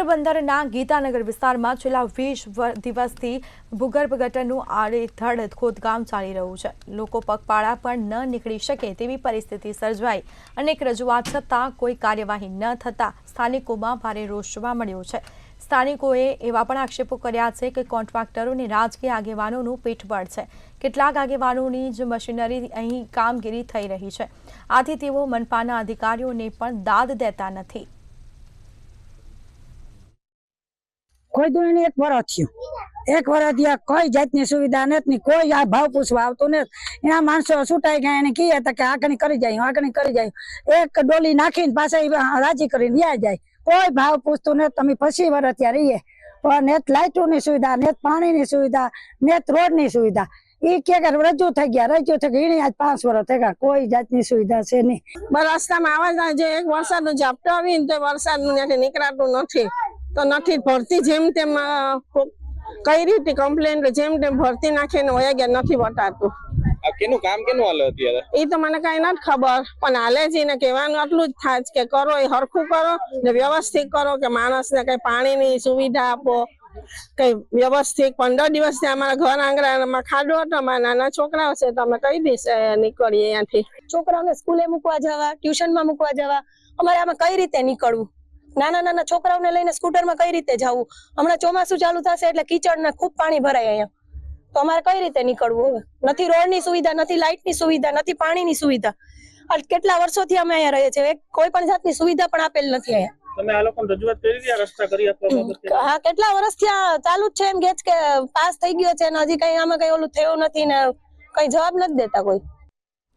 પોરબંદરના ગીતાનગર વિસ્તારમાં છેલ્લા 20 દિવસથી ભૂગર્ભ ગટરનું આડેધડ ખોદકામ ચાલી રહ્યું છે। લોકો પગપાળા પણ ન નીકળી શકે તેવી પરિસ્થિતિ સર્જાઈ। અનેક રજૂઆત છતાં કોઈ કાર્યવાહી ન થતાં સ્થાનિકોમાં ભારે રોષ જોવા મળ્યો છે। સ્થાનિકોએ એવા પણ આક્ષેપો કર્યા છે કે કોન્ટ્રાક્ટરોને રાજકીય આગેવાનોનું પીઠબળ છે। કેટલાક આગેવાનોની જ મશીનરી અહીં કામગીરી થઈ રહી છે, આથી તેઓ મનપાના અધિકારીઓને પણ દાદ દેતા નથી। कोई दूर नहीं, एक वर्ष दिया कोई जातनी सुविधा नहीं, कोई आ भाव पूछवा आवतो नहीं। यहाँ माणसों छूटाई गया ने किए तक आकनी करी जाए एक डोली नाखीने पाछा राजी करीने व्या जाए, कोई भाव पूछतो नहीं। तमे 25 वर्ष त्या रहीए पण नेत लाइटों ની सुविधा, नेत पानी ની सुविधा, नेत रोड ની सुविधा ई के रजू થઈ ગયા आज 5 વર્ષ થઈ ગયા, કોઈ જાતની સુવિધા છે નહીં। રસ્તામાં આવા જે એક વરસાદનું ઝાપટું આવીને તો વરસાદનું ત્યાંથી નીકળાતું નથી, તો નથી ભરતી જેમ તેમ કઈ રીતે કમ્પ્લેન જેમ તેમ ભરતી નાખીને વયા ગયા, નથી વટાતું। કેનું કામ કેનું હાલે અત્યારે એ તો મને કઈ નથી ખબર, પણ હાલે છે ને કહેવાનું આટલું જ થાય કે કરો એ હરખું કરો ને વ્યવસ્થિત કરો, કે માણસને કઈ પાણીની સુવિધા આપો, કઈ વ્યવસ્થિત। 15 દિવસથી અમારા ઘર આંગણામાં ખાડો હતો, અમારા નાના છોકરાઓ છે તો અમે કઈ દિવસે નીકળીએ અહીંયાથી। છોકરાઓને સ્કૂલે મૂકવા જવા, ટ્યુશનમાં મૂકવા જવા, અમારે આમાં કઈ રીતે નીકળવું? નાના છોકરાઓને લઈને સ્કૂટરમાં કઈ રીતે જવું? હમણાં ચોમાસું ચાલુ થશે એટલે કીચડ ને ખૂબ પાણી ભરાય અહીંયા, તો અમારે કઈ રીતે નીકળવું? હવે નથી રોડની સુવિધા, નથી લાઇટની સુવિધા, નથી પાણીની સુવિધા। કેટલા વર્ષોથી અમે અહીંયા રહીએ છીએ, કોઈ પણ જાતની સુવિધા પણ આપેલ નથી અહીંયા। તમે આ લોકોને રજૂઆત કરી હતી આ રસ્તા કરી આપવા બાબતે? હા, કેટલા વર્ષથી આ ચાલુ જ છે, એમ કે પાસ થઈ ગયો છે ને હજી કઈ આમાં કઈ ઓલું થયું નથી ને કઈ જવાબ નથી દેતા કોઈ।